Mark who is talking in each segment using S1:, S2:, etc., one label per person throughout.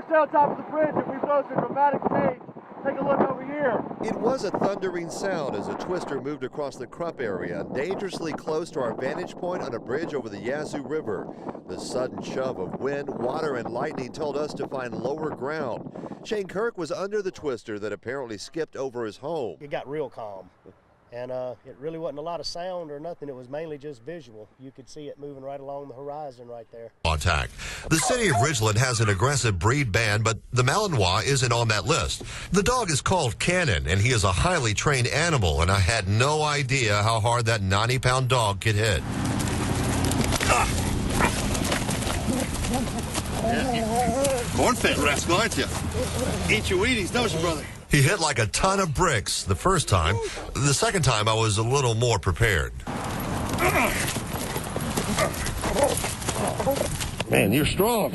S1: stay on top of the bridge and we've noticed a dramatic change. Take a look over here.
S2: It was a thundering sound as a twister moved across the Krupp area, dangerously close to our vantage point on a bridge over the Yazoo River. The sudden shove of wind, water, and lightning told us to find lower ground. Shane Kirk was under the twister that apparently skipped over his home.
S3: It got real calm, and it really wasn't a lot of sound or nothing. It was mainly just visual. You could see it moving right along the horizon right there.
S4: Contact. The city of Ridgeland has an aggressive breed ban, but the Malinois isn't on that list. The dog is called Cannon, and he is a highly trained animal, and I had no idea how hard that 90-pound dog could hit.
S5: Corn-fed rascal, aren't you? Eat your Wheaties, don't you, brother?
S4: He hit like a ton of bricks the first time. The second time, I was a little more prepared.
S5: Man, you're strong.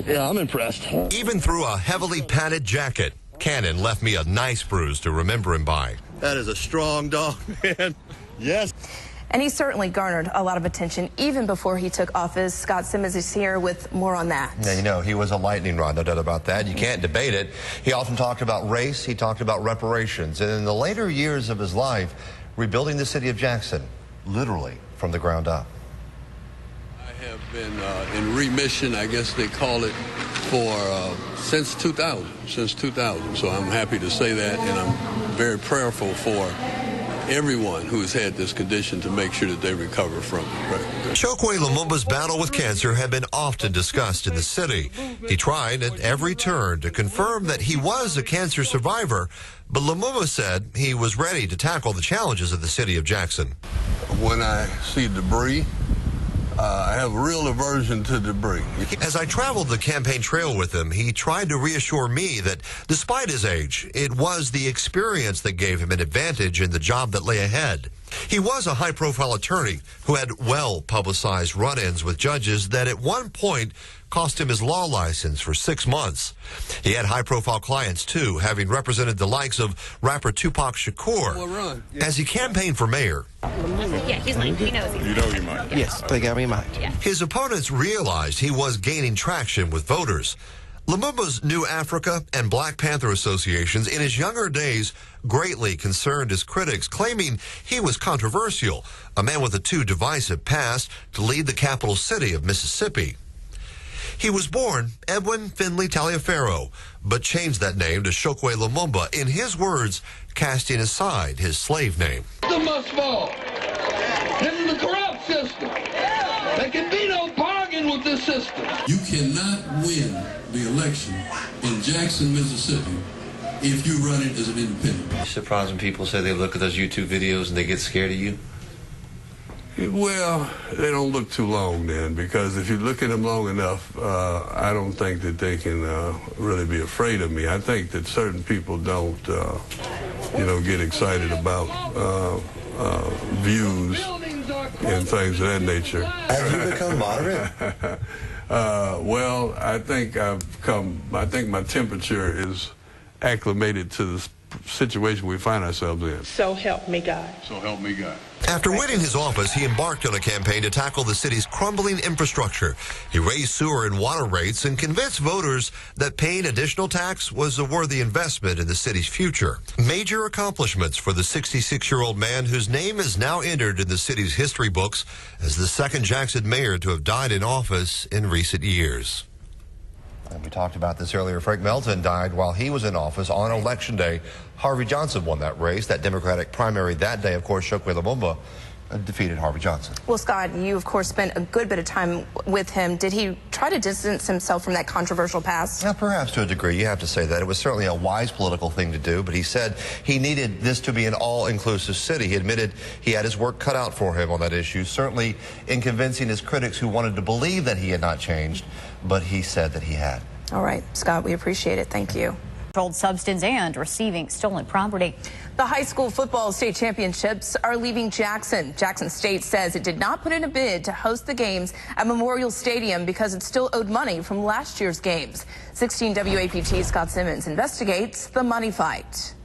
S5: Yeah, I'm impressed.
S4: Even through a heavily padded jacket, Cannon left me a nice bruise to remember him by.
S5: That is a strong dog, man. Yes.
S6: And he certainly garnered a lot of attention even before he took office. Scott Simmons is here with more on that.
S4: Yeah, you know, he was a lightning rod, no doubt about that. You can't debate it. He often talked about race. He talked about reparations. And in the later years of his life, rebuilding the city of Jackson, literally from the ground up.
S7: I have been in remission, I guess they call it, for since 2000. So I'm happy to say that, and I'm very prayerful for everyone who has had this condition to make sure that they recover from it. Right.
S4: Chokwe Lumumba's battle with cancer had been often discussed in the city. He tried at every turn to confirm that he was a cancer survivor, but Lumumba said he was ready to tackle the challenges of the city of Jackson.
S7: When I see debris, I have a real aversion to debris.
S4: As I traveled the campaign trail with him, he tried to reassure me that despite his age, it was the experience that gave him an advantage in the job that lay ahead. He was a high-profile attorney who had well-publicized run-ins with judges that at one point cost him his law license for 6 months. He had high-profile clients, too, having represented the likes of rapper Tupac Shakur. As he campaigned for mayor,
S8: yeah, he's mine. He knows he's mine.
S5: You know you might.
S3: Yes, they got me mine.
S8: Yeah.
S4: his opponents realized he was gaining traction with voters. Lumumba's New Africa and Black Panther associations in his younger days greatly concerned his critics, claiming he was controversial, a man with a too divisive past to lead the capital city of Mississippi. He was born Edwin Finley Taliaferro, but changed that name to Chokwe Lumumba, in his words, casting aside his slave name.
S9: System must fall. This is a corrupt system. There can be no bargain with this system.
S7: You cannot win the election in Jackson, Mississippi, if you run it as an independent.
S10: It's surprising people say they look at those YouTube videos and they get scared of you.
S7: Well, they don't look too long then, because if you look at them long enough, I don't think that they can really be afraid of me. I think that certain people don't, get excited about views and things of that nature.
S4: Have you become moderate?
S7: Well, I think I think my temperature is acclimated to the situation we find ourselves in.
S11: So help me God.
S7: So help me God.
S4: After winning his office, he embarked on a campaign to tackle the city's crumbling infrastructure. He raised sewer and water rates and convinced voters that paying additional tax was a worthy investment in the city's future. Major accomplishments for the 66-year-old man whose name is now entered in the city's history books as the second Jackson mayor to have died in office in recent years. And we talked about this earlier. Frank Melton died while he was in office on Election Day. Harvey Johnson won that race, that Democratic primary that day. Of course, Chokwe Lumumba defeated Harvey Johnson.
S6: Well, Scott, you, of course, spent a good bit of time with him. Did he try to distance himself from that controversial past?
S4: Yeah, perhaps to a degree. You have to say that. It was certainly a wise political thing to do, but he said he needed this to be an all-inclusive city. He admitted he had his work cut out for him on that issue, certainly in convincing his critics who wanted to believe that he had not changed, but he said that he had.
S6: All right, Scott, we appreciate it. Thank you.
S8: Controlled substance and receiving stolen property.
S6: The high school football state championships are leaving Jackson. Jackson State says it did not put in a bid to host the games at Memorial Stadium because it still owed money from last year's games. 16 WAPT Scott Simmons investigates the money fight.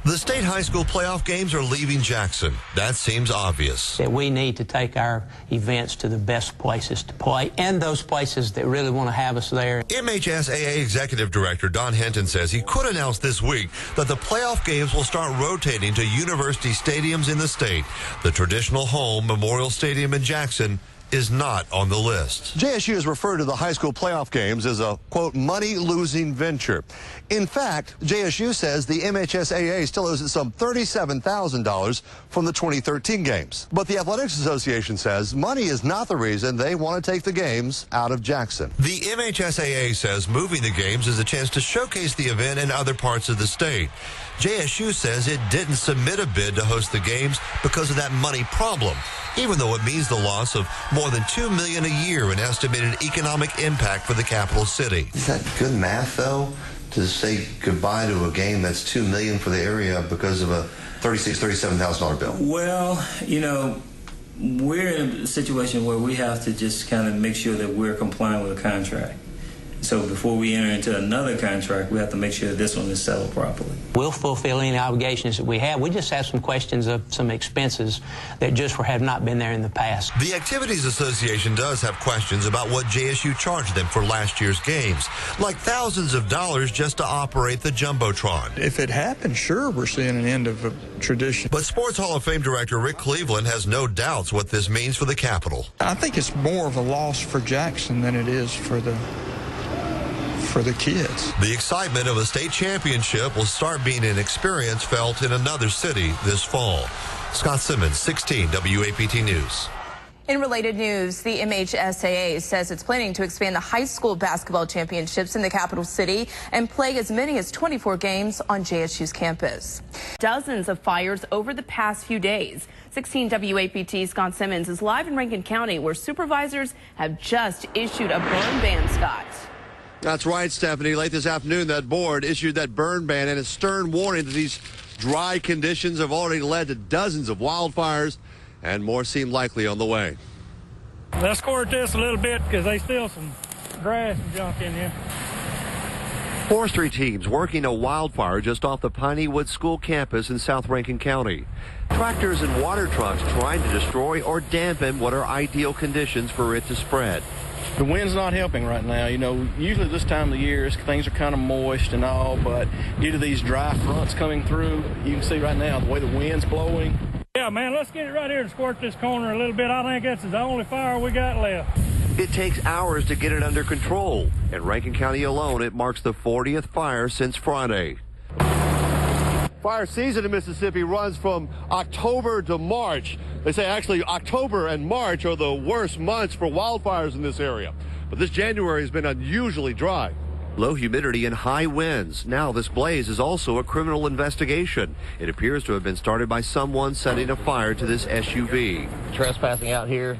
S4: The state high school playoff games are leaving Jackson. That seems obvious.
S11: That we need to take our events to the best places to play and those places that really want to have us there.
S4: MHSAA Executive Director Don Hinton says he could announce this week that the playoff games will start rotating to university stadiums in the state. The traditional home, Memorial Stadium in Jackson, is not on the list.
S2: JSU has referred to the high school playoff games as a, quote, money-losing venture. In fact, JSU says the MHSAA still owes it some $37,000 from the 2013 games. But the Athletics Association says money is not the reason they want to take the games out of Jackson.
S4: The MHSAA says moving the games is a chance to showcase the event in other parts of the state. JSU says it didn't submit a bid to host the games because of that money problem, even though it means the loss of more than $2 million a year in estimated economic impact for the capital city.
S10: Is that good math, though, to say goodbye to a game that's $2 million for the area because of a $37,000 bill?
S12: Well, you know, we're in a situation where we have to just kind of make sure that we're complying with the contract. So before we enter into another contract, we have to make sure that this one is settled properly.
S11: We'll fulfill any obligations that we have. We just have some questions of some expenses that just have not been there in the past.
S4: The Activities Association does have questions about what JSU charged them for last year's games, like thousands of dollars just to operate the Jumbotron.
S13: If it happens, sure, we're seeing an end of a tradition.
S4: But Sports Hall of Fame director Rick Cleveland has no doubts what this means for the Capitol.
S13: I think it's more of a loss for Jackson than it is for the kids.
S4: The excitement of a state championship will start being an experience felt in another city this fall. Scott Simmons, 16 WAPT News.
S6: In related news, the MHSAA says it's planning to expand the high school basketball championships in the capital city and play as many as 24 games on JSU's campus. Dozens of fires over the past few days. 16 WAPT Scott Simmons is live in Rankin County, where supervisors have just issued a burn ban, Scott.
S2: That's right, Stephanie. Late this afternoon, that board issued that burn ban and a stern warning that these dry conditions have already led to dozens of wildfires, and more seem likely on the way.
S14: Let's squirt this a little bit because there's still some grass and junk in here.
S2: Forestry teams working a wildfire just off the Piney Woods School campus in South Rankin County. Tractors and water trucks trying to destroy or dampen what are ideal conditions for it to spread.
S15: The wind's not helping right now. You know, usually this time of the year, things are kind of moist and all, but due to these dry fronts coming through, you can see right now the way the wind's blowing.
S14: Yeah, man, let's get it right here and squirt this corner a little bit. I think that's the only fire we got left.
S2: It takes hours to get it under control. In Rankin County alone, it marks the 40th fire since Friday. Fire season in Mississippi runs from October to March. They say actually October and March are the worst months for wildfires in this area. But this January has been unusually dry. Low humidity and high winds. Now this blaze is also a criminal investigation. It appears to have been started by someone setting a fire to this SUV.
S16: Trespassing out here,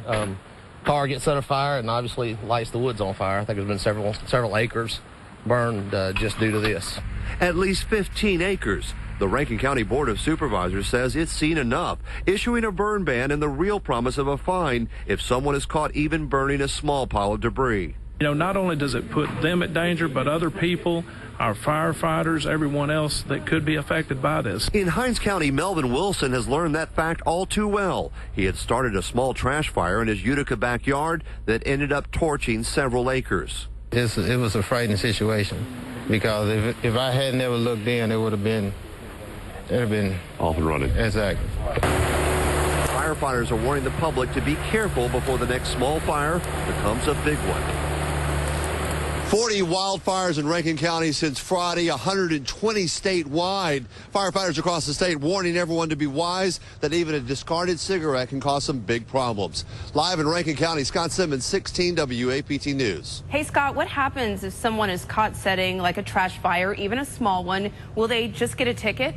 S16: car gets set afire and obviously lights the woods on fire. I think there's been several acres burned just due to this.
S2: At least 15 acres. The Rankin County Board of Supervisors says it's seen enough, issuing a burn ban and the real promise of a fine if someone is caught even burning a small pile of debris.
S17: You know, not only does it put them at danger, but other people, our firefighters, everyone else that could be affected by this.
S2: In Hinds County, Melvin Wilson has learned that fact all too well. He had started a small trash fire in his Utica backyard that ended up torching several acres.
S16: It was a frightening situation because if I had never looked in, it would have been
S2: off and running.
S16: Exactly.
S2: Firefighters are warning the public to be careful before the next small fire becomes a big one. 40 wildfires in Rankin County since Friday, 120 statewide. Firefighters across the state warning everyone to be wise that even a discarded cigarette can cause some big problems. Live in Rankin County, Scott Simmons, 16 WAPT News.
S6: Hey, Scott, what happens if someone is caught setting like a trash fire, even a small one? Will they just get a ticket?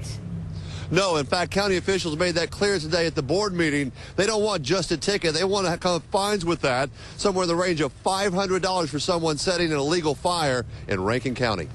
S2: No, in fact, county officials made that clear today at the board meeting. They don't want just a ticket. They want to come fines with that, somewhere in the range of $500 for someone setting an illegal fire in Rankin County.